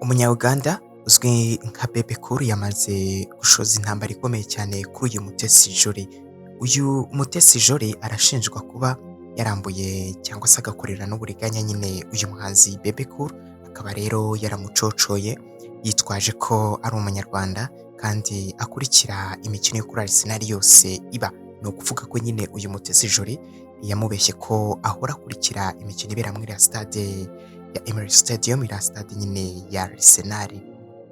Umunya-Uganda uzwi nka Bebe Cool yamaze gushoza intambara ikomeye cyane kuri uyu Mutesi Jolly. Uyu Mutesi Jolly arashinjwa kuba yarambuye cyangwa se agakorera n'uburiganya nyine uyu muhanzi Bebe Cool, akaba rero yaramucocoye yitwaje ko ari Umunyarwanda kandi akurikira imikino yo kuri Arsenal yose iba. Ni ukuvuga ko nyine uyu Mutesi Jolly yamubeshye ko ahora akurikira imikino ibera muri iriya stade ya Emirates Stadium, iriya stade nyine ya Arsenal.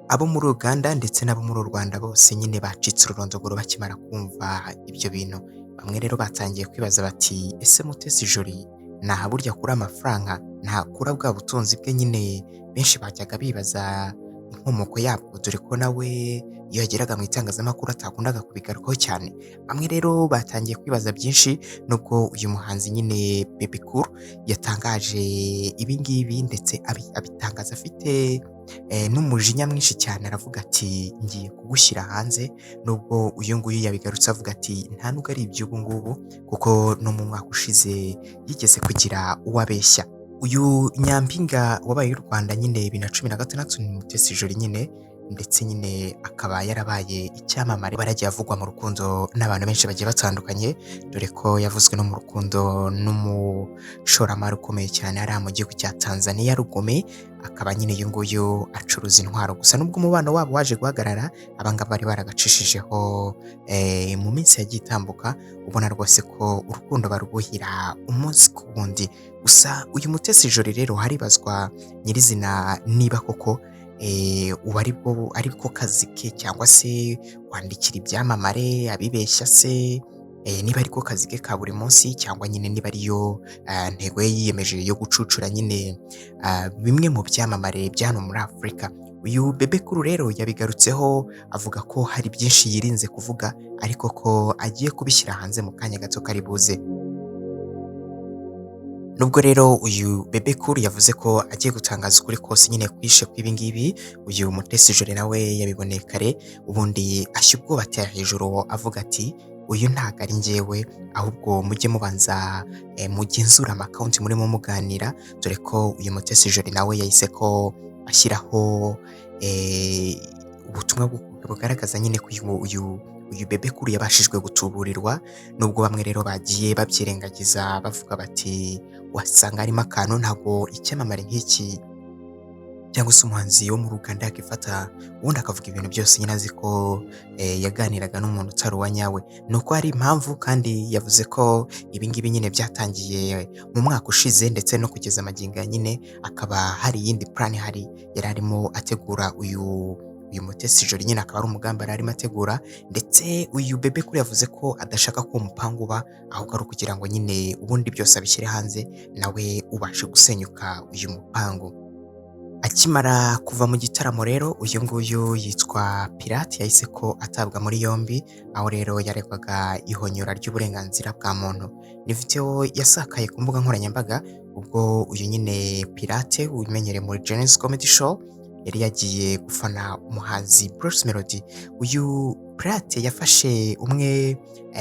Abo muri Uganda ndetse n'abo muri Rwanda bose nyine bacitse ururondogoro bakimara kumva ibyo bintu. Bamwe rero batangiye kwibaza bati ese Mutesi Jolly naha burya akura amafaranga, ntakura bwa butunzi bwe nyine benshi bajyaga bibaza inkomoko yabwo, dore ko nawe iyo yageraga mu itangazamakuru atakundaga kubigarukaho cyane. Bamwe rero batangiye kwibaza byinshi nubwo uyu muhanzi nyine Bebe Cool yatangaje ibi ngibi ndetse abitangaza afite n'umujinya mwinshi cyane, aravuga ati ngiye kugushyira hanze. Nubwo uyu nguyu yabigarutse avuga ati nta nubwo ari iby'ubu ngubu kuko no mu mwaka ushize yigeze kugira uwo abeshya. Uyu nyampinga wabaye u Rwanda nyine 2016 ni Mutesi Jolly nyine, ndetse nyine akaba yarabaye icyamamare, baragiye avugwa mu rukundo n'abantu benshi bagiye batandukanye, dore ko yavuzwe no mu rukundo n'umushoramari ukomeye cyane ari mu gihugu cya Tanzania Rugome. Akaba nyine uyu nguyu acuruza intwaro, gusa nubwo umubano wabo waje guhagarara, abangaba bari baragacishijeho mu minsi yagiye itambuka, ubona rwose ko urukundo barubuhira umunsi ku wundi. Gusa uyu Mutesi Jolly rero haribazwa nyirizina niba koko ubu ariko kazi ke, cyangwa se kwandikira ibyamamare abibeshya se, niba ariko kazi ke ka buri munsi, cyangwa nyine niba ariyo ntego ye yiyemeje yo gucucura nyine bimwe mu byamamare bya hano muri Afurika. Uyu Bebe Cool rero yabigarutseho avuga ko hari byinshi yirinze kuvuga, ariko ko agiye kubishyira hanze mu kanya gato kari buze. Nubwo rero uyu Bebe Cool yavuze ko agiye gutangaza ukuri kose nyine kwishe kw'ibi ngibi, uyu Mutesi Jolly nawe yabiboneye kare, ubundi ashya ubwoba atera hejuru avuga ati uyu ntago ari njyewe, ahubwo mujye mubanza mugenzura amakawunti murimo muganira, dore ko uyu Mutesi Jolly nawe yahise ko ashyiraho ubutumwa bugaragaza nyine ko uyu Bebe Cool yabashijwe gutuburirwa. Nubwo bamwe rero bagiye babyirengagiza bavuga bati wasanga harimo akantu, ntabwo icyamamare nk'iki cyangwa se umuhanzi wo mu Uganda yakifata ubundi akavuga ibintu byose nyine azi ko yaganiraga n'umuntu utari uwa nyawe. Ni uko hari impamvu, kandi yavuze ko ibi ngibi nyine byatangiye mu mwaka ushize, ndetse no kugeza magingo nyine akaba hari iyindi plan ihari yari arimo ategura. Uyu Mutesi Jolly nyine akaba ari umugambi yari arimo ategura, ndetse uyu Bebe Cool yavuze ko adashaka ko umupangu uba, ahubwo ari ukugira ngo nyine ubundi byose abishyire hanze nawe ubashe gusenyuka uyu mupangu. Akimara kuva mu gitaramo rero, uyu nguyu yitwa Pirate yahise ko atabwa muri yombi, aho rero yaregwaga ihonyora ry'uburenganzira bwa muntu. Ni video yasakaye ku mbuga nkoranyambaga ubwo uyu nyine Pirate umenyereye muri Genesis Comedy Show yari yagiye gufana umuhanzi Bruce Melody. Uyu Pirate yafashe umwe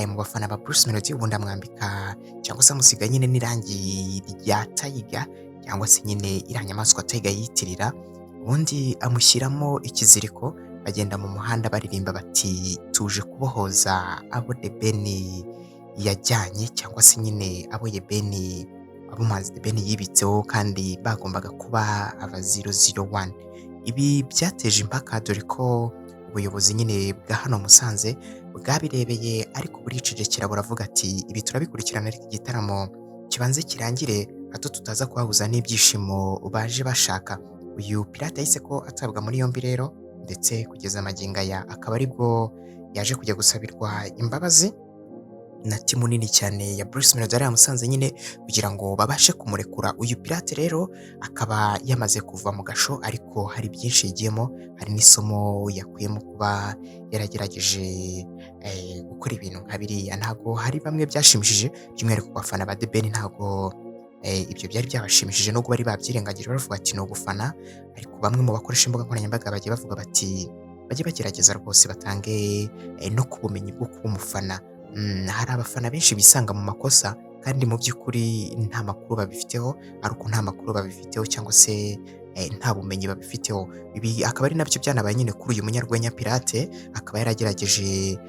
mu bafana ba Bruce Melody, ubundi amwambika cyangwa se amusiga nyine n'irangi rya Tiger, cyangwa se nyine iriya nyamaswa Tiger yitirira, ubundi amushyiramo ikiziriko. Bagenda mu muhanda baririmba bati tuje kubohoza abo The Ben yajyanye, cyangwa se nyine abo umuhanzi The Ben yibitseho kandi bagombaga kuba aba 001. Ibi byateje impaka, dore ko ubuyobozi nyine bwa hano Musanze bwabirebeye ariko buricecekera, buravuga ati ibi turabikurikirana, ariko igitaramo kibanze kirangire hato tutaza kuhabuza n'ibyishimo baje bashaka. Uyu Pirate yahise ko atabwa muri yombi rero, ndetse kugeza magingo aya akaba aribwo yaje kujya gusabirwa imbabazi na timu nini cyane ya Bruce Melody yari yamusanze nyine kugira ngo babashe kumurekura. Uyu Pirate rero akaba yamaze kuva mu gasho, ariko hari byinshi yigiyemo, hari n'isomo yakuyemo kuba yaragerageje gukora ibintu nka biriya. Ntago hari bamwe byashimishije, by'umwihariko ku bafana ba The Ben ntago ibyo byari byabashimishije, nubwo bari babyirengagije bavuga ati ni ugufana, ariko bamwe mu bakoresha imbuga nkoranyambaga bagiye bavuga bati bajye bagerageza rwose batange no ku bumenyi bwo kuba umufana. Hari abafana benshi bisanga mu makosa, kandi mu by'ukuri nta makuru babifiteho, ari uko nta makuru babifiteho cyangwa se nta bumenyi babifiteho. Ibi akaba ari nabyo byanabaye nyine kuri uyu munyarwenya Pirate, akaba yaragerageje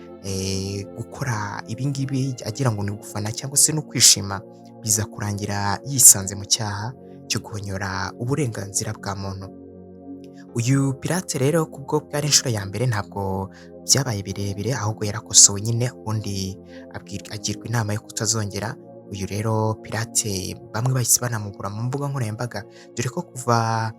gukora ibi ngibi agira ngo ni ugufana cyangwa se no kwishima, biza kurangira yisanze mu cyaha cyo guhonyora uburenganzira bwa muntu. Uyu Pirate rero kubwo bwari inshuro ya mbere ntabwo byabaye birebire, ahubwo yarakosowe nyine ubundi agirwa inama yo kutazongera. Uyu rero Pirate bamwe bahise banamubura mu mbuga nkoranyambaga, dore ko kuva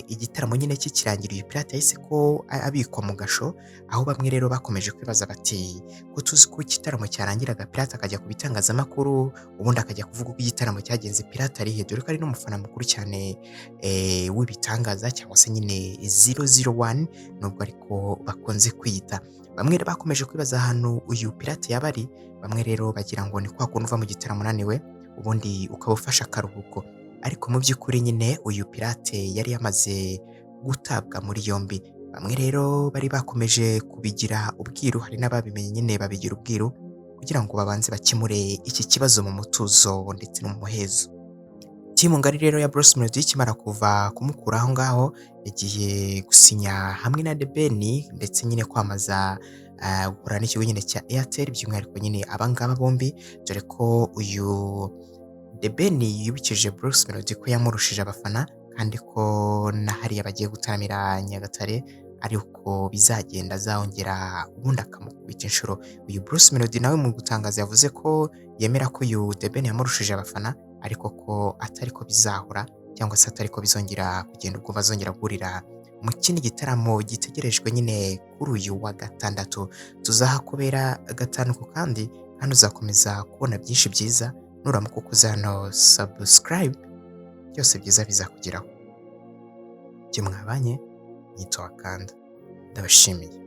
igitaramo nyine kikirangira uyu Pirate yahise ko abikwa mu gasho, aho bamwe rero bakomeje kwibaza bati ko tuzi ko igitaramo cyarangiraga Pirate akajya ku bitangazamakuru, ubundi akajya kuvuga uko igitaramo cyagenze, Pirate ari he? Dore ko ari n'umufana mukuru cyane w'ibitangaza cyangwa se nyine 001 nubwo ariko bakunze kwiyita. Bamwe bakomeje kwibaza ahantu uyu Pirate yaba ari, bamwe rero bagira ngo ni kwa kundi uva mu gitaramo unaniwe, ubundi ukaba ufashe akaruhuko. Ariko mu by'ukuri nyine uyu Pirate yari yamaze gutabwa muri yombi. Bamwe rero bari bakomeje kubigira ubwiru, hari n'ababimenye nyine babigira ubwiru kugira ngo babanze bakemure iki kibazo mu mutuzo ndetse no mu muhezo. Timu ngari rero ya Bruce Melody ikimara kuva kumukura aho ngaho, yagiye gusinya hamwe na The Ben ndetse nyine kwamaza gukorana n'ikigo nyine cya Airtel, by'umwihariko nyine abangaba bombi, dore ko uyu The Ben yibukije Bruce Melody ko yamurushije abafana kandi ko na hariya bagiye gutaramira Nyagatare ariko bizagenda azongera ubundi akamukubita inshuro. Uyu Bruce Melody nawe mu gutangaza yavuze ko yemera ko uyu The Ben yamurushije abafana, ariko ko atari ko bizahora cyangwa se atari ko bizongera kugenda ubwo bazongera guhurira mu kindi gitaramo gitegerejwe nyine kuri uyu wa gatandatu. Tuzahakubera gatanu ku kandi uzakomeza kubona byinshi byiza nuramuka ukoze hano subscribe, byose byiza bizakugeraho. Jye mwabanye nyito Wakanda, ndabashimiye.